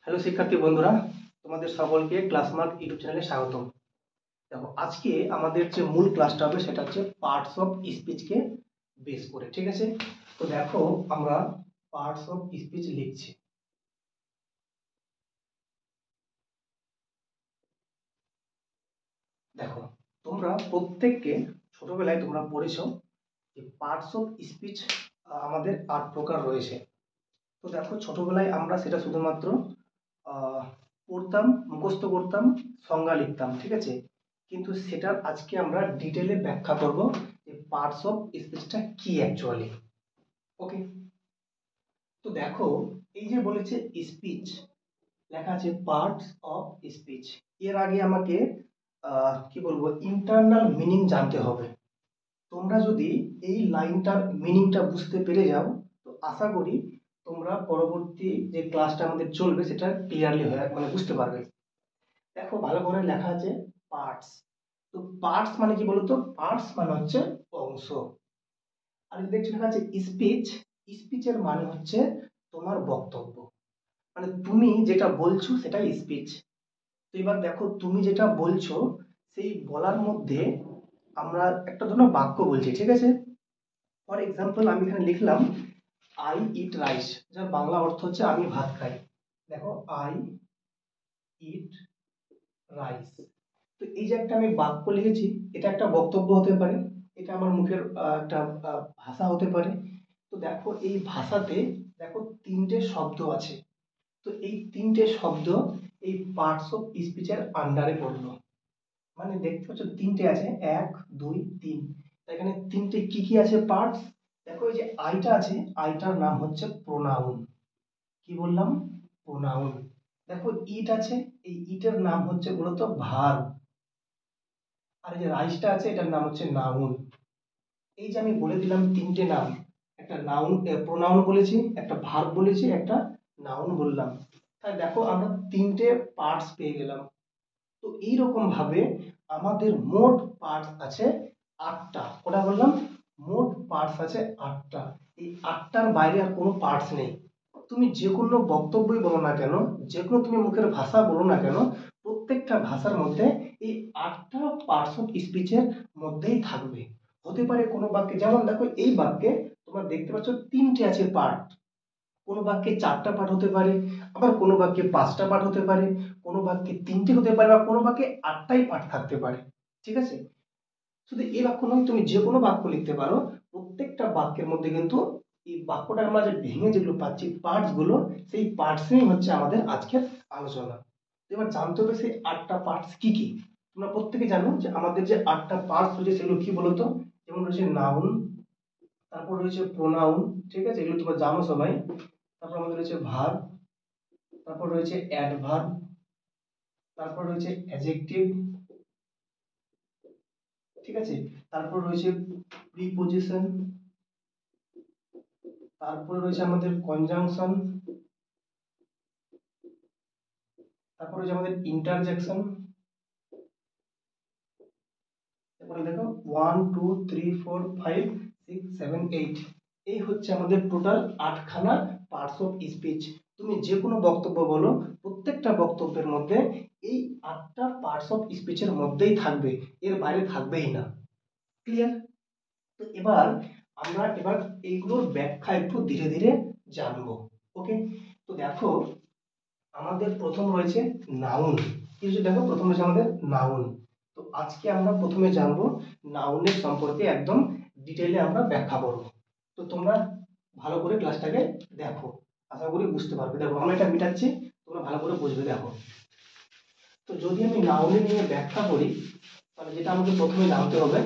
Hello শিক্ষার্থী বন্ধুরা, তোমাদের সকলকে ক্লাসমার্ক ইউটিউব চ্যানেলে স্বাগতম। দেখো, আজকে আমাদের যে মূল ক্লাসটা হবে সেটা হচ্ছে পার্টস অফ স্পিচকে বেস করে। ঠিক আছে, তো দেখো আমরা পার্টস অফ স্পিচ লিখছি। দেখো, তোমরা প্রত্যেককে ছোটবেলায় তোমরা পড়েছো যে পার্টস অফ স্পিচ আমাদের 8 প্রকার রয়েছে। তো দেখো, ছোটবেলায় আমরা সেটা শুধুমাত্র পড়তাম, মুখস্থ করতাম, সংজ্ঞা লিখতাম। ঠিক আছে, কিন্তু সেটার আজকে আমরা ডিটেলে ব্যাখ্যা করব যে পার্টস অফ স্পিচটা কি অ্যাকচুয়ালি। ওকে, তো দেখো, এই যে বলেছে স্পিচ, লেখা আছে পার্টস অফ স্পিচ। এর আগে আমাকে কি বলবো, ইন্টারনাল মিনিং জানতে হবে। তোমরা যদি এই লাইনটার মিনিংটা বুঝতে পেরে যাও, তো আশা করি তোমরা পরবর্তী যে ক্লাসটা আমাদের চলবে সেটা ক্লিয়ারলি হয়ে মানে বুঝতে পারবে। দেখো, ভালো করে লেখা আছে পার্টস। তো পার্টস মানে কি বলতো? পার্টস মানে হচ্ছে অংশ। আর যদি দেখছো লেখা আছে স্পিচ, স্পিচের মানে হচ্ছে তোমার বক্তব্য, মানে তুমি যেটা বলছো সেটাই স্পিচ। তো এবার দেখো, তুমি যেটা বলছো সেই বলার মধ্যে আমরা একটা ধরনের বাক্য বলছি। ঠিক আছে, ফর এক্সাম্পল আমি এখানে লিখলাম আই ইট রাইস, যার বাংলা অর্থ হচ্ছে আমি ভাত খাই। দেখো, আই ইট রাইস। তো এই যে একটা আমি বাক্য লিখেছি, এটা একটা বক্তব্য হতে পারে, এটা আমার মুখের একটা ভাষা হতে পারে। তো দেখো, এই ভাষাতে দেখো তিনটে শব্দ আছে। তো এই তিনটে শব্দ এই পার্টস অফ স্পিচের আন্ডারে পড়লো। মানে দেখতে পাচ্ছ তিনটে আছে, 1 2 3। এখানে তিনটে কি কি আছে পার্টস? দেখো, এই যে আইটা আছে, আইটার নাম হচ্ছে প্রোনাউন। কি বললাম? প্রোনাউন। দেখো, ইট আছে, এই ইটের নাম হচ্ছে মূলত ভার্ব। আর এই যে রাইসটা আছে, এটার নাম হচ্ছে নাউন। এই যে আমি বলে দিলাম তিনটে নাম, একটা নাউন প্রোনাউন বলেছি, একটা ভার্ব বলেছি, একটা নাউন বললাম। তাহলে দেখো, আমরা তিনটে পার্টস পেয়ে গেলাম। তো এইরকম ভাবে আমাদের মোট পার্টস আছে 8টা। ওটা বললাম, মোট পার্টস আছে 8টা। এই 8টার বাইরে আর কোনো পার্টস নেই। তুমি যে কোনো বক্তব্যই বলো না কেন, যে কোনো তুমি মুখের ভাষা বলো না কেন, প্রত্যেকটা ভাষার মধ্যে এই 8টা পার্টস অফ স্পিচের মধ্যেই থাকবে। হতে পারে কোনো বাক্যে, যেমন দেখো এই বাক্যে তোমরা দেখতে পাচ্ছ তিনটে আছে পার্ট। কোনো বাক্যে 4টা পার্ট হতে পারে, আবার কোনো বাক্যে 5টা পার্ট হতে পারে, কোনো বাক্যে 3টে হতে পারে, বা কোনো বাক্যে 8টাই পার্ট থাকতে পারে। ঠিক আছে, শুধু এই বাক্য নয়, তুমি যে কোনো বাক্য লিখতে পারো। প্রত্যেকটা বাক্যের মধ্যে কিন্তু এই বাক্যটা আমরা যে ভেঙে যেগুলো পাচ্ছি পার্টস গুলো, সেই পার্টস নিয়ে হচ্ছে আমাদের আজকের আলোচনা। এবার জানতে হবে সেই 8টা পার্টস কি কি। তোমরা প্রত্যেকে জানো যে আমাদের যে 8টা পার্টস রয়েছে সেগুলো কি বলতো? যেমন রয়েছে নাউন, তারপর রয়েছে প্রোনাউন, ঠিক আছে, এগুলো তোমরা জানো সবাই। তারপর আমাদের রয়েছে ভার্ব, তারপর রয়েছে অ্যাডভার্ব, তারপর রয়েছে অ্যাডজেক্টিভ, ঠিক আছে, তারপর রয়েছে প্রিপজিশন, তারপরে রয়েছে আমাদের কনজাংশন, তারপর রয়েছে আমাদের ইন্টারজেকশন। তারপরে দেখো 1 2 3 4 5 6 7 8, এই হচ্ছে আমাদের টোটাল 8খানা পার্টস অফ স্পিচ। তুমি যে কোনো বক্তব্য বলো, প্রত্যেকটা বক্তব্যের মধ্যে এই 8টা পার্টস অফ স্পিচের মধ্যেই থাকবে, এর বাইরে থাকবেই না। ক্লিয়ার? তো এবার আমরা এইগুলোর ব্যাখ্যা একটু ধীরে ধীরে জানবো। ওকে, তো দেখো আমাদের প্রথম রয়েছে নাউন। কিছু দেখো, প্রথম রয়েছে আমাদের নাউন। তো আজকে আমরা প্রথমে জানবো নাউনের সম্পর্কে, একদম ডিটেইলে আমরা ব্যাখ্যা করব। তো তোমরা ভালো করে ক্লাসটাকে দেখো, আশা করি বুঝতে পারবে। দেখো, আমরা এটা মিটাচ্ছি, তোমরা ভালো করে বুঝবে। দেখো, তো যদি আমি নাউনের নিয়ে ব্যাখ্যা করি, তাহলে যেটা আমাকে প্রথমে জানতে হবে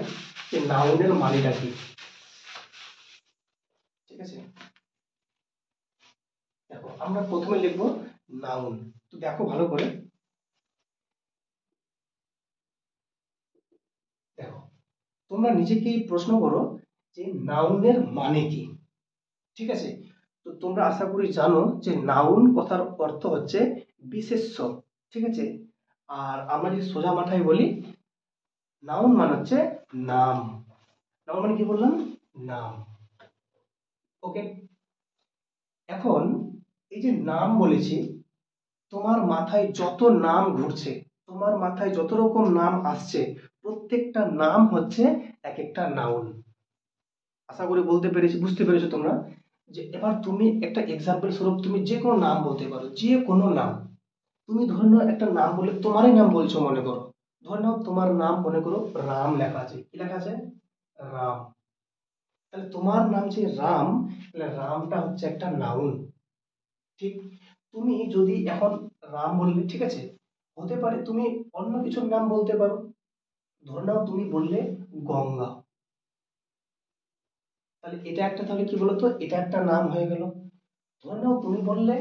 যে নাউনের মানেটা কি। ঠিক আছে, দেখো আমরা প্রথমে লিখবো নাউন। তো দেখো ভালো করে, দেখো তোমরা নিজেকেই প্রশ্ন করো যে নাউনের মানে কি। ঠিক আছে, তো তোমরা আশা করি জানো যে নাউন কথার অর্থ হচ্ছে বিশেষ্য। ঠিক আছে, আর আমরা যদি সোজা মাথায় বলি, নাউন মানে হচ্ছে নাম। নাউন মানে কি বললাম? নাম। ওকে, এখন এই যে নাম বলেছি, তোমার মাথায় যত নাম ঘুরছে, তোমার মাথায় যত রকম নাম আসছে, প্রত্যেকটা নাম হচ্ছে এক একটা নাউন। আশা করি বলতে পেরেছি, বুঝতে পেরেছো তোমরা। যে এবার তুমি একটা এক্সাম্পল স্বরূপ তুমি যে কোনো নাম বলতে পারো, যে কোনো নাম। তুমি ধরে নাও একটা নাম বলে তোমারই নাম বলছো মনে করো, ধরে নাও তোমার নাম মনে করো রাম লেখা আছে। কি লেখা আছে? রাম। তাহলে তোমার নাম যে রাম, তাহলে রামটা হচ্ছে একটা নাউন। ঠিক, তুমি যদি এখন রাম বললে, ঠিক আছে, হতে পারে তুমি অন্য কিছুর নাম বলতে পারো। ধরে নাও তুমি বললে গঙ্গা, তাহলে এটা একটা, তাহলে কি বলতো, এটা একটা নাম হয়ে গেল। ধরে নাও তুমি বললে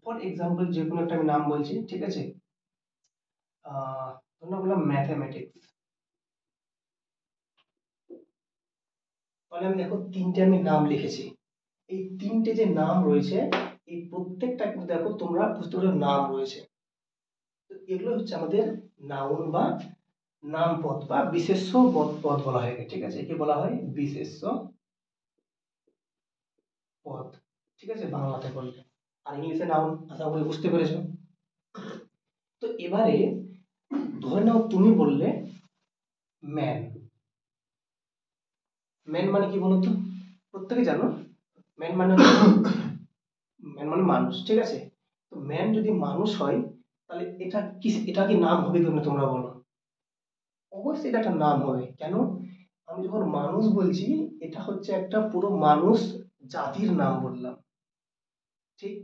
ফর এক্সাম্পল যে কোনো একটা আমি নাম বলছি, ঠিক আছে, ধরে নাও বললাম ম্যাথমেটিক্স। তাহলে আমি দেখো তিনটে আমি নাম লিখেছি। এই তিনটে যে নাম রয়েছে, এই প্রত্যেকটা কিন্তু দেখো তোমরা বুঝতে পারছো নাম রয়েছে। তো এগুলো হচ্ছে আমাদের নাউন বা নামপদ বা বিশেষ্য পদ বলা হয়, ঠিক আছে, কি বলা হয়? বিশেষ্য পদ, ঠিক আছে, বাংলাতে বললে। আর ইংলিশে নাউন, আশা করি বুঝতে পেরেছো। তো এবারে ধরে নাও তুমি বললে ম্যান। ম্যান মানে কি বলতো? প্রত্যেকে জানো ম্যান মানে ম্যান মানে মানুষ, ঠিক আছে। তো ম্যান যদি মানুষ হয়, তাহলে এটা কি নাম হবে কিনা তোমরা বলো? অবশ্যই এটা একটা নাম হবে। কেন? আমি যখন মানুষ বলছি, এটা হচ্ছে একটা পুরো মানুষ জাতির নাম বললাম। ঠিক,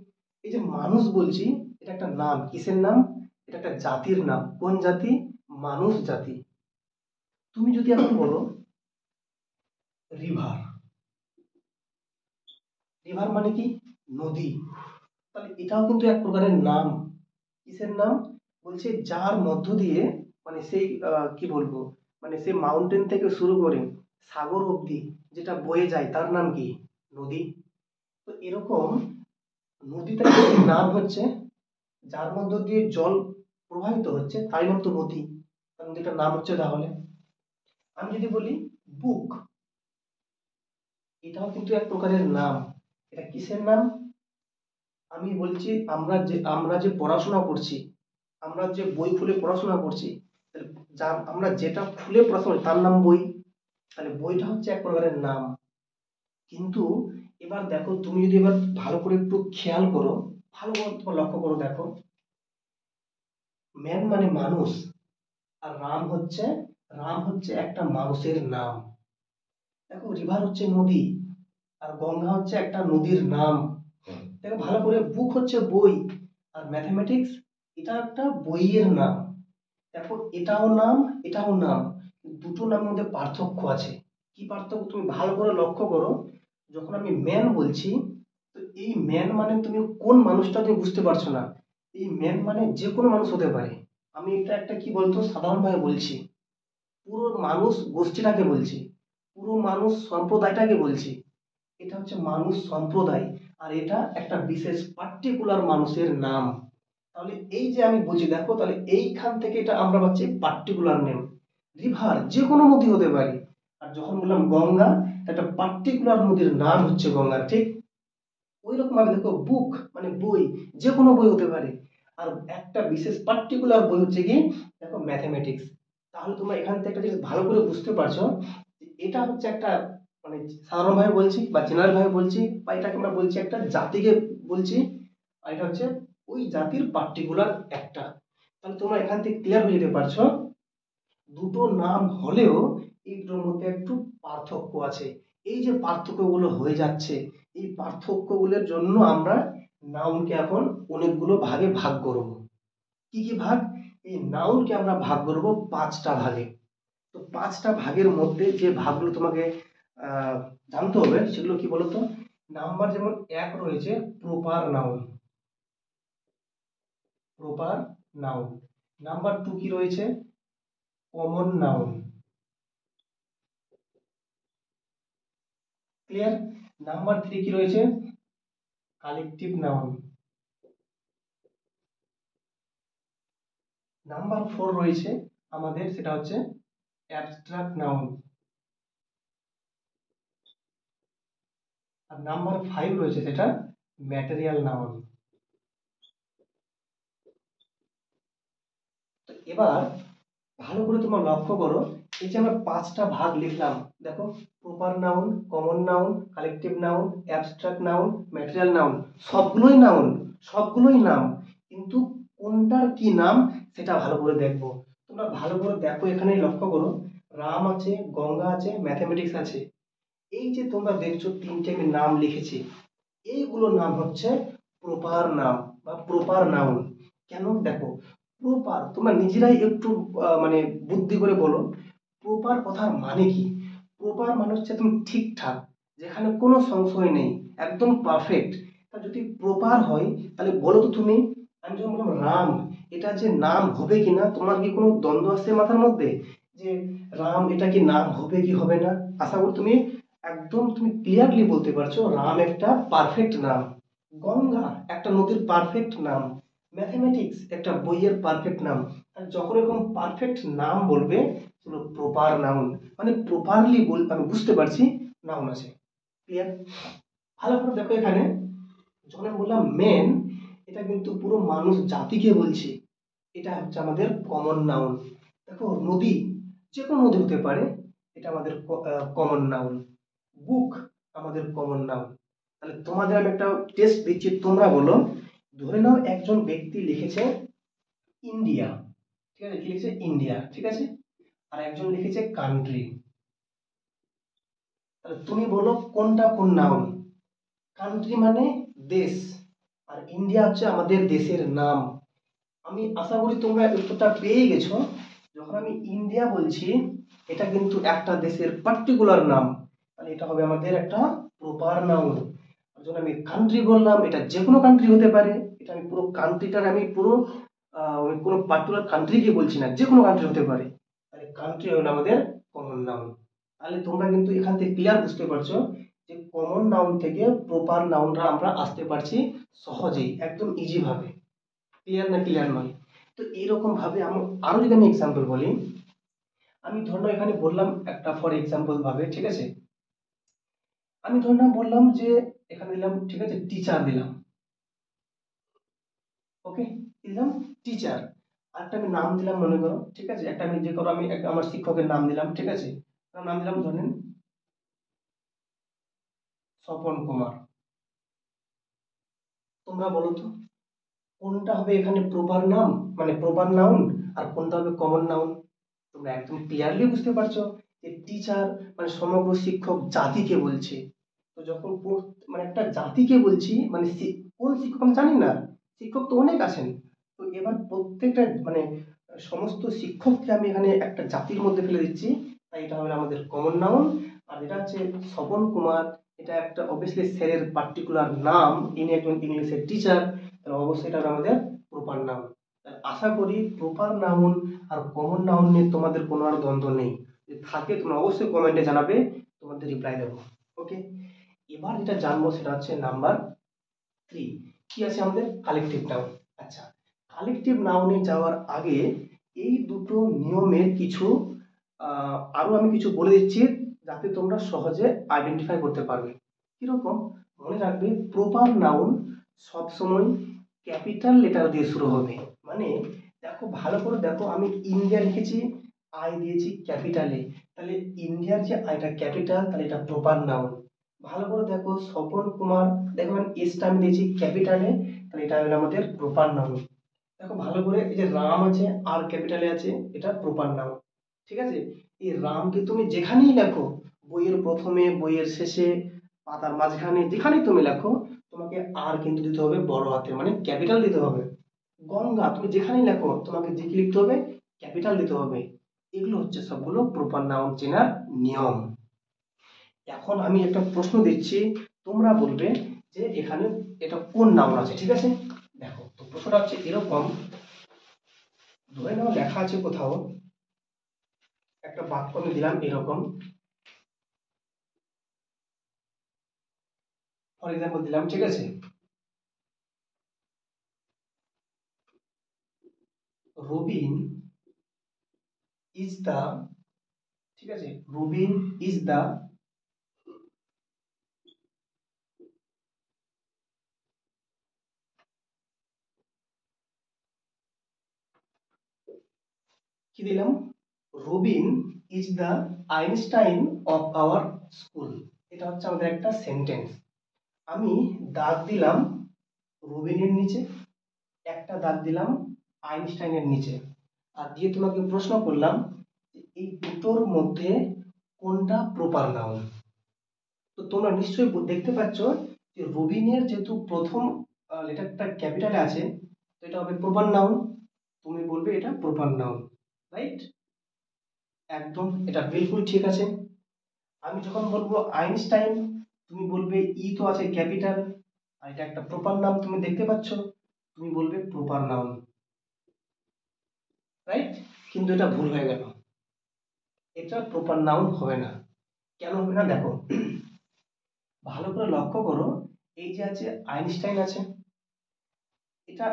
এই যে মানুষ বলছি, এটা একটা নাম। কিসের নাম? এটা একটা জাতির নাম। কোন জাতি? মানুষ জাতি। তুমি যদি এখন বলো রিভার, রিভার মানে কি? নদী। তাহলে এটাও কিন্তু এক প্রকারের নাম। কিসের নাম? বলছে যার মধ্য দিয়ে, মানে সেই কি বলবো, মানে সেই মাউন্টেন থেকে শুরু করে সাগর অবধি যেটা বয়ে যায় তার নাম কি? নদী। তো এরকম নদীটার নাম হচ্ছে যার মধ্য দিয়ে জল প্রবাহিত হচ্ছে তাই নাম তো নদী। তার নদীটার নাম হচ্ছে তাহলে। আমি যদি বলি বুক, এটাও কিন্তু এক প্রকারের নাম। এটা কিসের নাম? আমি বলছি আমরা যে পড়াশোনা করছি, আমরা যে বই খুলে পড়াশোনা করছি, তাহলে আমরা যেটা খুলে পড়াশোনা করছি তার নাম বই। তাহলে বইটা হচ্ছে এক প্রকারের নাম। কিন্তু এবার দেখো, তুমি যদি এবার ভালো করে একটু খেয়াল করো, ভালো করে তোমার লক্ষ্য করো, দেখো ম্যান মানে মানুষ, আর রাম হচ্ছে একটা মানুষের নাম। দেখো রিভার হচ্ছে নদী, আর গঙ্গা হচ্ছে একটা নদীর নাম। দেখো ভালো করে, বুক হচ্ছে বই, আর ম্যাথমেটিক্স এটা একটা বইয়ের নাম। দেখো এটাও নাম, এটাও নাম, দুটো নামের মধ্যে পার্থক্য আছে। কি পার্থক্য তুমি ভালো করে লক্ষ্য করো। যখন আমি ম্যান বলছি, তো এই ম্যান মানে তুমি কোন মানুষটা তুমি বুঝতে পারছো না। এই ম্যান মানে যে কোনো মানুষ হতে পারে। আমি এটা একটা কি বলতো সাধারণভাবে বলছি, পুরো মানুষ গোষ্ঠীটাকে বলছি, পুরো মানুষ সম্প্রদায়টাকে বলছি। এটা হচ্ছে মানুষ সম্প্রদায়, আর এটা একটা বিশেষ পার্টিকুলার মানুষের নাম। তাহলে এই যে আমি বলছি, দেখো তাহলে এইখান থেকে এটা আমরা পাচ্ছি পার্টিকুলার নেম। রিভার যে কোনো নদী হতে পারে, আর যখন বললাম গঙ্গা, একটা পার্টিকুলার নদীর নাম হচ্ছে গঙ্গা। ঠিক ওই রকম ভাবে দেখো বুক মানে বই, যে কোনো বই হতে পারে, আর একটা বিশেষ পার্টিকুলার বই হচ্ছে কি, দেখো ম্যাথমেটিক্স। তাহলে তোমরা এখান থেকে একটা জিনিস ভালো করে বুঝতে পারছো যে এটা হচ্ছে একটা, মানে সাধারণ ভাবে বলছি বা জেনারেল ভাবে বলছি, বা এটাকে আমরা বলছি একটা জাতিকে বলছি, আর এটা হচ্ছে ওই জাতির পার্টিকুলার একটা। তাহলে তোমরা এখান থেকে ক্লিয়ার হয়ে যেতে পারছো, দুটো নাম হলেও এই দুটোর মধ্যে একটু পার্থক্য আছে। এই যে পার্থক্যগুলো হয়ে যাচ্ছে, এই পার্থক্যগুলোর জন্য আমরা নাউনকে এখন অনেকগুলো ভাগে ভাগ করব। কি কি ভাগ? এই নাউনকে আমরা ভাগ করব পাঁচটা ভাগে। তো পাঁচটা ভাগের মধ্যে যে ভাগগুলো তোমাকে আহ জানতে হবে সেগুলো কি বলতো? নাম্বার যেমন এক রয়েছে proper noun, proper noun. Number two কি রয়েছে? Common noun. Clear? Number three কি রয়েছে? Collective noun. নাম্বার ফোর রয়েছে আমাদের, সেটা হচ্ছে অ্যাবস্ট্রাক্ট নাউন। আর নাম্বার ফাইভ রয়েছে, সেটা ম্যাটেরিয়াল নাউন। এবার ভালো করে তোমরা লক্ষ্য করো, এই যে আমরা পাঁচটা ভাগ লিখলাম, দেখো proper noun, common noun, collective noun, abstract noun, material noun, সবগুলোই নাউন, সবগুলোই নাম, কিন্তু কোনটার কি নাম সেটা ভালো করে দেখবো। তোমরা ভালো করে দেখো, এখানে লক্ষ্য করো, রাম আছে, গঙ্গা আছে, ম্যাথমেটিক্স আছে। এই যে তোমরা দেখছো তিনটে আমি নাম লিখেছি, এইগুলোর নাম হচ্ছে প্রপার নাম বা প্রপার নাউন। কেন দেখো, প্রপার তোমরা নিজেরাই একটু মানে বুদ্ধি করে বলো, প্রপার কথার মানে কি? প্রপার মানে হচ্ছে তুমি ঠিকঠাক, যেখানে কোনো সংশয় নেই, একদম পারফেক্ট। তা যদি প্রপার হয় তাহলে বলো তো তুমি, আমি যখন বললাম রাম, এটা যে নাম হবে কি না, তোমার কি কোনো দ্বন্দ্ব আসছে মাথার মধ্যে যে রাম এটা কি নাম হবে কি হবে না? আশা করি তুমি একদম তুমি ক্লিয়ারলি বলতে পারছো রাম একটা পারফেক্ট নাম, গঙ্গা একটা নদীর পারফেক্ট নাম, ম্যাথমেটিক্স একটা বইয়ের পারফেক্ট নাম। আর যখন এরকম পারফেক্ট নাম বলবে সেগুলো প্রপার নাউন, মানে প্রপারলি আমি বুঝতে পারছি নাউন আছে। ক্লিয়ার? ভালো করে দেখো, এখানে যখন আমি বললাম মেন, এটা কিন্তু পুরো মানুষ জাতিকে বলছি, এটা হচ্ছে আমাদের কমন নাউন। দেখো নদী, যে কোনো নদী হতে পারে, এটা আমাদের কমন নাউন। বুক আমাদের কমন নাউন। তাহলে তোমাদের আমি একটা টেস্ট দিচ্ছি, তোমরা বলো, ধরে নাও একজন ব্যক্তি লিখেছে ইন্ডিয়া, ঠিক আছে, কি লিখেছে ইন্ডিয়া, ঠিক আছে, আর একজন লিখেছে কান্ট্রি। তাহলে তুমি বলো কোনটা কোন নাউন? কান্ট্রি মানে দেশ, আর ইন্ডিয়া হচ্ছে আমাদের দেশের নাম। আমি আশা করি তোমরা উত্তরটা পেয়ে গেছো। যখন আমি ইন্ডিয়া বলছি, এটা কিন্তু একটা দেশের পার্টিকুলার নাম, তাহলে এটা হবে আমাদের একটা প্রপার নাউন। যখন আমি কান্ট্রি বললাম, এটা যে কোনো কান্ট্রি হতে পারে, এটা আমি পুরো কান্ট্রিটার আমি পুরো আমি কোনো পার্টিকুলার কান্ট্রিকে বলছি না, যে কোনো কান্ট্রি হতে পারে, তাহলে কান্ট্রি হলো আমাদের কমন নাউন। তাহলে তোমরা কিন্তু এখান থেকে ক্লিয়ার বুঝতে পারছো যে কমন নাউন থেকে প্রপার নাউনরা আমরা আসতে পারছি সহজেই, একদম ইজি ভাবে। ক্লিয়ার না ক্লিয়ার নয়? তো এইরকম ভাবে আরো যদি আমি এক্সাম্পল বলি, আমি ধরো এখানে বললাম একটা ফর এক্সাম্পল ভাবে, ঠিক আছে, আমি ধরলাম বললাম যে এখানে দিলাম, ঠিক আছে, টিচার দিলাম, ওকে, দিলাম টিচার। আরেকটা আমি নাম দিলাম, মনে করো, ঠিক আছে, একটা আমি যে করো আমি একটা আমার শিক্ষকের নাম দিলাম, ঠিক আছে, নাম দিলাম ধরেন স্বপন কুমার। তোমরা বলো তো কোনটা হবে এখানে প্রপার নাম, মানে প্রপার নাউন, আর কোনটা হবে কমন নাউন? তোমরা একদম ক্লিয়ারলি বুঝতে পারছো যে টিচার মানে সমগ্র শিক্ষক জাতিকে বলছে। তো যখন মানে একটা জাতিকে বলছি, মানে কোন শিক্ষক আমি জানি না, শিক্ষক তো অনেক আছেন। তো এবার প্রত্যেকটা মানে সমস্ত শিক্ষককে আমি এখানে একটা জাতির মধ্যে ফেলে দিচ্ছি, তাই এটা হবে আমাদের কমন নাউন। আর এটা হচ্ছে স্বপন কুমার, এটা একটা অবভিয়াসলি স্যারের পার্টিকুলার নাম, ইনি একজন ইংলিশের টিচার, তাহলে অবশ্যই এটা হবে আমাদের প্রপার নাউন। আশা করি প্রপার নাউন আর কমন নাউন নিয়ে তোমাদের কোনো আর দ্বন্দ্ব নেই। যদি থাকে তোমরা অবশ্যই কমেন্টে জানাবে, তোমাদের রিপ্লাই দেবো। ওকে, এবার যেটা জানবো সেটা হচ্ছে নাম্বার 3, কি আছে আমাদের কালেকটিভ নাউন। আচ্ছা, কালেকটিভ নাউনে যাওয়ার আগে এই দুটো নিয়মের কিছু আরো আমি কিছু বলে দিচ্ছি, যাতে তোমরা সহজে আইডেন্টিফাই করতে পারবে। কিরকম? মনে রাখবে প্রপার নাউন সবসময় ক্যাপিটাল লেটার দিয়ে শুরু হবে। মানে দেখো ভালো করে দেখো, আমি ইন্ডিয়া লিখেছি, আই দিয়েছি ক্যাপিটালে, তাহলে ইন্ডিয়ার যে আইটা ক্যাপিটাল, তাহলে এটা প্রপার নাউন। ভালো করে দেখো স্বপন কুমার, দেখো এসটা আমি দিয়েছি ক্যাপিটালে, তাহলে এটা হলো আমাদের প্রপার নাউন। দেখো ভালো করে, এই যে রাম আছে আর ক্যাপিটালে আছে, এটা প্রপার নাউন। ঠিক আছে, এই রামকে তুমি যেখানেই লেখো, বইয়ের প্রথমে, বইয়ের শেষে, পাতার মাঝখানে, যেখানেই তুমি লেখো, তোমাকে আর কিন্তু দিতে হবে বড় হাতে, মানে ক্যাপিটাল দিতে হবে। গঙ্গা তুমি যেখানেই লেখো, তোমাকে যে কি লিখতে হবে, ক্যাপিটাল দিতে হবে। এগুলো হচ্ছে সবগুলো প্রপার নাউন চেনার নিয়ম। এখন আমি একটা প্রশ্ন দিচ্ছি, তোমরা বলবে যে এখানে এটা কোন নাউন আছে, ঠিক আছে? দেখো তো প্রশ্নটা হচ্ছে এরকম, ধরে নাও লেখা আছে কোথাও, একটা বাক্য আমি দিলাম এরকম, ফর এক্সাম্পল দিলাম, ঠিক আছে, রবিন ইজ দা, ঠিক আছে, রবিন ইজ দা কি দিলাম, Robin is the Einstein of our school. এটা হচ্ছে আমাদের একটা সেন্টেন্স। আমি দাগ দিলাম রবিনের নিচে, একটা দাগ দিলাম আইনস্টাইনের নিচে, আর দিয়ে তোমাকে প্রশ্ন করলাম এই দুটোর মধ্যে কোনটা প্রপার নাউন। তো তোমরা নিশ্চয়ই দেখতে পাচ্ছ যে রবিনের যেহেতু প্রথম লেটারটা ক্যাপিটালে আছে, তো এটা হবে প্রপার নাউন। তুমি বলবে এটা প্রপার নাউন, রাইট? একদম এটা বিলকুল ঠিক আছে। আমি যখন বলবো আইনস্টাইন, তুমি বলবে ই তো আছে ক্যাপিটাল, আর এটা একটা প্রপার নাম, তুমি দেখতে পাচ্ছ, তুমি বলবে প্রপার নাউন, রাইট? কিন্তু এটা ভুল হয়ে গেল, এটা প্রপার নাউন হবে না। কেন হবে না দেখো, ভালো করে লক্ষ্য করো, এই যে আছে আইনস্টাইন আছে, এটা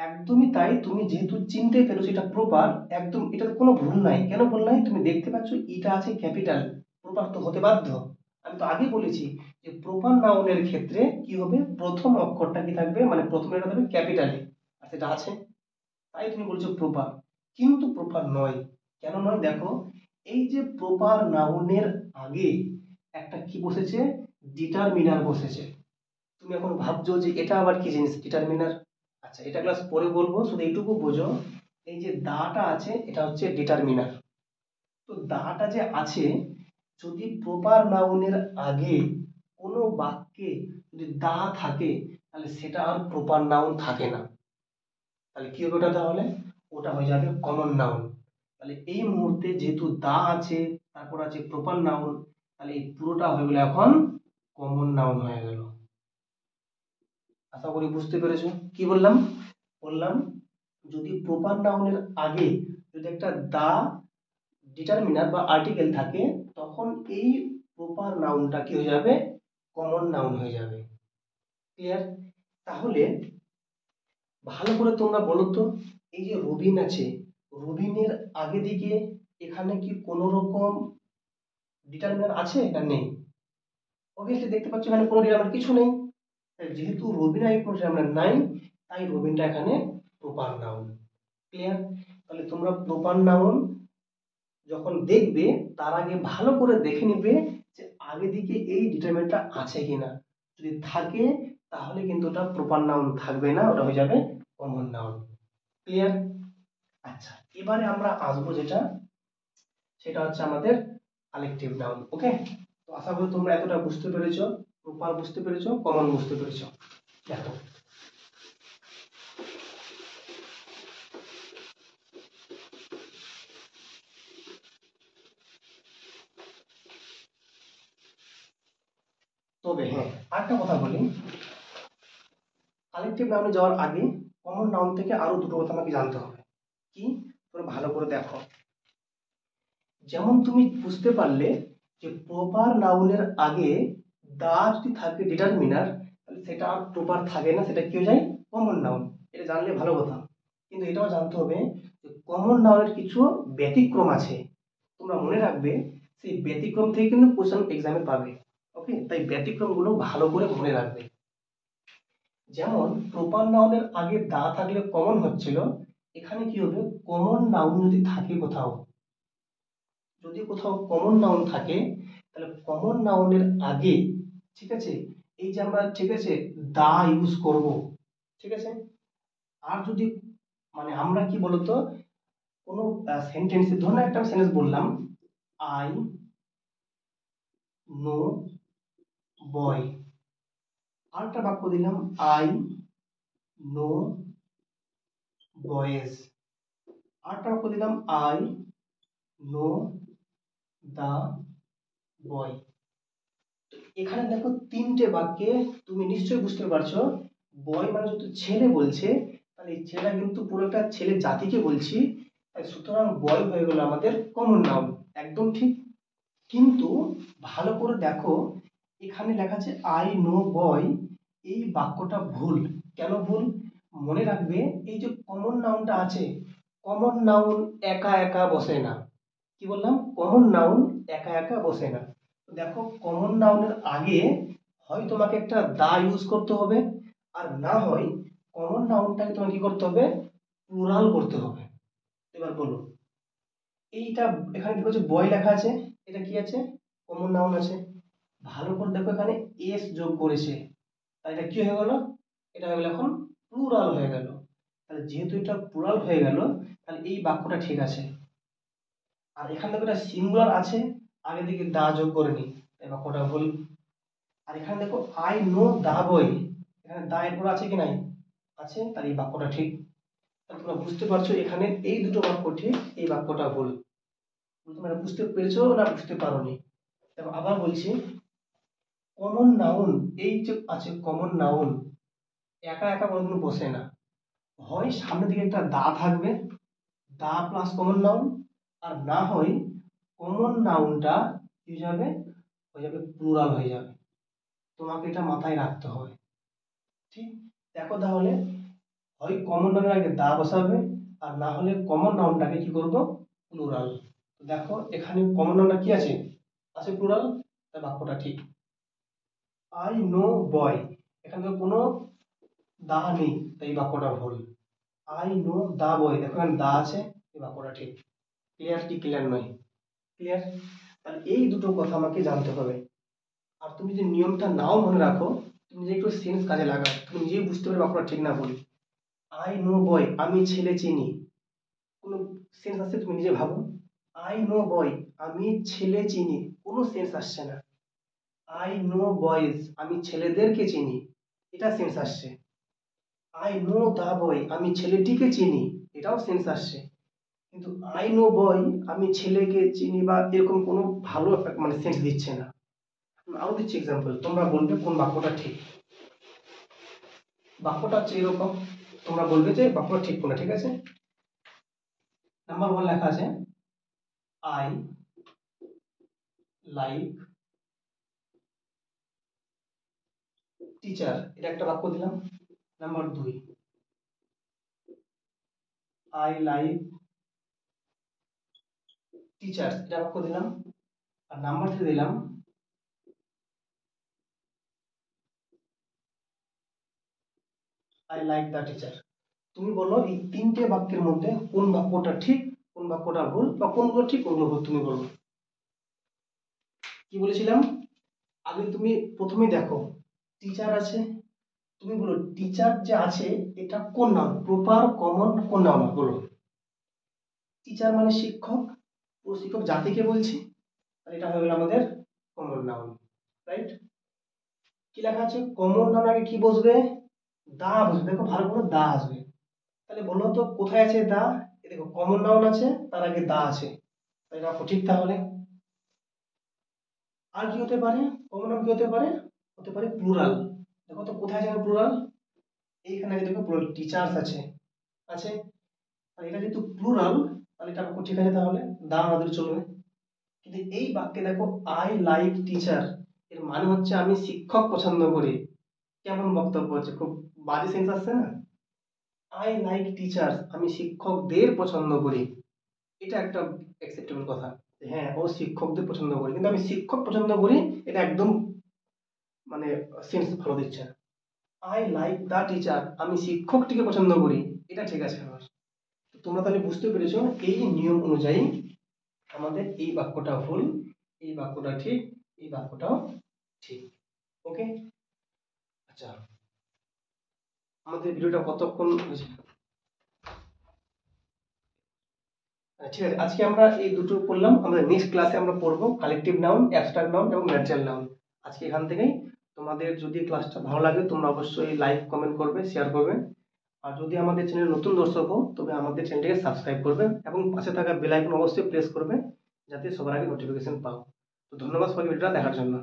একদমই তাই, তুমি যেহেতু চিনতে পেরেছো এটা প্রপার, একদম এটা কোনো ভুল নাই। কেন ভুল নাই, তুমি দেখতে পাচ্ছ এটা আছে ক্যাপিটাল, প্রপার তো হতে বাধ্য। আমি তো আগে বলেছি যে প্রপার নাউনের ক্ষেত্রে কি হবে, প্রথম অক্ষরটা কি থাকবে, মানে প্রথম লেটার থাকবে ক্যাপিটালে, আর সেটা আছে, তাই তুমি বলছো প্রপার। কিন্তু প্রপার নয়। কেন নয় দেখো, এই যে প্রপার নাউনের আগে একটা কি বসেছে, ডিটারমিনার বসেছে। তুমি এখন ভাবছো যে এটা আবার কি জিনিস ডিটারমিনার। আচ্ছা, এটা ক্লাস পরে বলবো, শুধু এইটুকু বোঝো, এই যে দাটা আছে এটা হচ্ছে ডিটারমিনার। তো দাটা যে আছে, যদি প্রপার নাউনের আগে কোনো বাক্যে যদি দা থাকে, তাহলে সেটা আর প্রপার নাউন থাকে না। তাহলে কি হবে ওটা, তাহলে ওটা হয়ে যাবে কমন নাউন। তাহলে এই মুহূর্তে যেহেতু দা আছে, তারপর আছে প্রপার নাউন, তাহলে এই পুরোটা হয়ে গেল এখন কমন নাউন হয়ে গেল। আশা করি বুঝতে পেরেছো কি বললাম। বললাম যদি প্রপার নাউনের আগে যদি একটা দা ডিটারমিনার বা আর্টিকেল থাকে, তখন এই প্রপার নাউনটা কি হয়ে যাবে, কমন নাউন হয়ে যাবে। ক্লিয়ার? তাহলে ভালো করে তোমরা বলো তো, এই যে রবিন আছে, রবিনের আগে দিকে এখানে কি কোনো রকম ডিটারমিনার আছে না নেই? অবভিয়াসলি দেখতে পাচ্ছ এখানে কোনো ডিটারমিনার কিছু নেই। যেহেতু রবিন আগে কোনো ডিটারমিনার নাই, তাই রবিনটা এখানে প্রপার নাউন। ক্লিয়ার? তাহলে তোমরা প্রপার নাউন যখন দেখবে, তার আগে ভালো করে দেখে নিবে যে আগে দিকে এই ডিটারমিনারটা আছে কিনা। যদি থাকে তাহলে কিন্তু ওটা প্রপার নাউন থাকবে না, ওটা হয়ে যাবে কমন নাউন। ক্লিয়ার? আচ্ছা, এবারে আমরা আসবো যেটা, সেটা হচ্ছে আমাদের কালেকটিভ নাউন। ওকে, তো আশা করি তোমরা এতটা বুঝতে পেরেছো, প্রপার বুঝতে পেরেছো, কমন বুঝতে পেরেছো। দেখো তবে হ্যাঁ, আরেকটা কথা বলি, কালেকটিভ নাউনে যাওয়ার আগে কমন নাউন থেকে আরো দুটো কথা আমাকে জানতে হবে। কি? তোমরা ভালো করে দেখো, যেমন তুমি বুঝতে পারলে যে প্রপার নাউনের আগে দা যদি থাকে ডিটারমিনার, তাহলে সেটা আর প্রপার থাকে না, সেটা কি হয়ে যায়, কমন নাউন। এটা জানলে ভালো কথা। কিন্তু এটাও জানতে হবে যে কমন নাউনের কিছু ব্যতিক্রম আছে, তোমরা মনে রাখবে, সেই ব্যতিক্রম থেকে কিন্তু কোশ্চেন এক্সামে পাবে। ওকে, তাই ব্যতিক্রমগুলো ভালো করে মনে রাখবে। যেমন প্রপার নাউনের আগে দা থাকলে কমন হচ্ছিল, এখানে কি হবে, কমন নাউন যদি থাকে কোথাও, যদি কোথাও কমন নাউন থাকে, তাহলে কমন নাউনের আগে, ঠিক আছে, এই যে আমরা ঠিক আছে দা ইউজ করব, ঠিক আছে। আর যদি মানে আমরা কি বলতো, কোনো সেন্টেন্স, ধরুন একটা সেন্টেন্স বললাম, আই নো বয়, আরেকটা বাক্য দিলাম আই নো বয়েজ, আরেকটা বাক্য দিলাম আই নো দা বয়। এখানে দেখো তিনটে বাক্যে তুমি নিশ্চয়ই বুঝতে পারছো, বয় মানে যেহেতু ছেলে বলছে, তাহলে এই ছেলেটা কিন্তু পুরো একটা ছেলে জাতিকে বলছি, তাই সুতরাং বয় হয়ে গেল আমাদের কমন নাউন। একদম ঠিক। কিন্তু ভালো করে দেখো, এখানে লেখা আছে আই নো বয়, এই বাক্যটা ভুল। কেন ভুল? মনে রাখবে, এই যে কমন নাউনটা আছে, কমন নাউন একা একা বসে না। কি বললাম, কমন নাউন একা একা বসে না। দেখো কমন নাউনের আগে হয় তোমাকে একটা দা ইউজ করতে হবে, আর না হয় কমন নাউনটাকে তোমাকে কি করতে হবে, প্লুরাল করতে হবে। এবার বলো, এইটা এখানে দেখো যে বয় লেখা আছে, এটা কি আছে? কমন নাউন আছে। ভালো করে দেখো এখানে এস যোগ করেছে, তাই এটা কি হয়ে গেল? এটা হয়ে গেল এখন প্লুরাল হয়ে গেল। তাহলে যেহেতু এটা প্লুরাল হয়ে গেল, তাহলে এই বাক্যটা ঠিক আছে। আর এখানে দেখো এটা সিঙ্গুলার আছে, আগে থেকে দা যোগ করেনি, এই বাক্যটা ভুল। আর এখানে দেখো আই নো দা বই, এখানে দা এরপর আছে কি নাই? আছে, তার এই বাক্যটা ঠিক। তাহলে তোমরা বুঝতে পারছো এখানে এই দুটো বাক্য ঠিক, এই বাক্যটা ভুল। তোমরা বুঝতে পেরেছো না বুঝতে পারোনি? দেখো আবার বলছি, কমন নাউন, এই যে আছে কমন নাউন, একা একা কোনোদিন বসে না। হয় সামনের দিকে একটা দা থাকবে, দা প্লাস কমন নাউন, আর না হয় কমন নাউনটা কি হয়ে যাবে প্লুরাল হয়ে যাবে। তোমাকে এটা মাথায় রাখতে হবে, ঠিক? দেখো তাহলে হয় কমন নাউনের আগে দা বসাবে, আর না হলে কমন নাউনটাকে কি করব? প্লুরাল। দেখো এখানে কমন নাউনটা কি আছে? আছে প্লুরাল, তাই বাক্যটা ঠিক। আই নো বয়, এখানে কোনো দা নেই, তাই এই বাক্যটা ভুল। আই নো দা বয়, দেখো এখানে দা আছে, এই বাক্যটা ঠিক। ক্লিয়ার কি ক্লিয়ার নয়? ক্লিয়ার। তাহলে এই দুটো কথা আমাকে জানতে হবে। আর তুমি যদি নিয়মটা নাও মনে রাখো, তুমি যে একটু সেন্স কাজে লাগাও, তুমি নিজেই বুঝতে পারবে বাক্যটা ঠিক না ভুল। আই নো বয়, আমি ছেলে চিনি, কোনো সেন্স আসছে? তুমি নিজে ভাবো। আই নো বয়, আমি ছেলে চিনি, কোনো সেন্স আসছে না। আই নো বয়েজ, আমি ছেলেদেরকে চিনি, এটা সেন্স আসছে। আই নো দা বয়, আমি ছেলেটিকে চিনি, এটাও সেন্স আসছে। কিন্তু আই নো বয়, আমি ছেলেকে চিনি বা এরকম কোনো ভালো মানে সেন্স দিচ্ছে না। আমি আরো দিচ্ছি এক্সাম্পল, তোমরা বলবে কোন বাক্যটা ঠিক। বাক্যটা হচ্ছে এরকম, তোমরা বলবে যে বাক্যটা ঠিক কোনটা, ঠিক আছে? নাম্বার 1 লেখা আছে আই লাইক টিচার, এটা একটা বাক্য দিলাম। নাম্বার 2 আই লাইক টিচার্স, এটা বাক্য দিলাম। আর নাম্বার 3 দিলাম আই লাইক দ্য টিচার। তুমি বলো এই তিনটে বাক্যের মধ্যে কোন বাক্যটা ঠিক, কোন বাক্যটা ভুল, বা কোনগুলো ঠিক কোনগুলো ভুল, তুমি বলো। কি বলেছিলাম? আগে তুমি প্রথমে দেখো টিচার আছে, তুমি বলো টিচার যে আছে এটা কোন নাউন, প্রপার কমন কোন নাউন বলো। টিচার মানে শিক্ষক, পুরো শিক্ষক জাতিকে বলছি, আর এটা হয়ে গেল আমাদের কমন নাউন, রাইট? কি লেখা আছে? কমন নাউন আগে কি বসবে? দা বসবে, দেখো ভালো করে দা আসবে। তাহলে বলো তো কোথায় আছে দা? এই দেখো কমন নাউন আছে, তার আগে দা আছে, তাই রাখো ঠিক। তাহলে আর কি হতে পারে? কমন নাউন কি হতে পারে? হতে পারে প্লুরাল। দেখো তো কোথায় আছে প্লুরাল? এইখানে আছে, দেখো প্লুরাল টিচার্স আছে, আছে। আর এটা যেহেতু প্লুরাল, তাহলে এটা বাক্য ঠিক আছে, তাহলে দা আমাদের চলবে। কিন্তু এই বাক্যে দেখো আই লাইক টিচার, এর মানে হচ্ছে আমি শিক্ষক পছন্দ করি। কেমন বক্তব্য হচ্ছে, খুব বাজে সেন্স আসছে না? আই লাইক টিচার্স, আমি শিক্ষকদের পছন্দ করি, এটা একটা অ্যাকসেপ্টেবল কথা। হ্যাঁ ও শিক্ষকদের পছন্দ করি, কিন্তু আমি শিক্ষক পছন্দ করি, এটা একদম মানে সেন্স ভালো দিচ্ছে না। আই লাইক দা টিচার, আমি শিক্ষকটিকে পছন্দ করি, এটা ঠিক আছে আমার। তো তোমরা তাহলে বুঝতে পেরেছো এই নিয়ম অনুযায়ী আমাদের এই বাক্যটা ভুল, এই বাক্যটা ঠিক, এই বাক্যটাও ঠিক। ওকে, আচ্ছা আমাদের ভিডিওটা কতক্ষণ হয়েছে? ঠিক আছে, আজকে আমরা এই দুটো পড়লাম, আমাদের নেক্সট ক্লাসে আমরা পড়বো কালেকটিভ নাউন, অ্যাবস্ট্রাক্ট নাউন এবং ন্যাচারাল নাউন। আজকে এখান থেকেই, তোমাদের যদি ক্লাসটা ভালো লাগে তোমরা অবশ্যই লাইক কমেন্ট করবে, শেয়ার করবে। আর যদি আমাদের চ্যানেলে নতুন দর্শক হও তবে আমাদের চ্যানেলটিকে সাবস্ক্রাইব করবে এবং পাশে থাকা বেল আইকন অবশ্যই প্রেস করবে, যাতে সবার আগে নোটিফিকেশন পাও। তো ধন্যবাদ সবাই ভিডিওটা দেখার জন্য।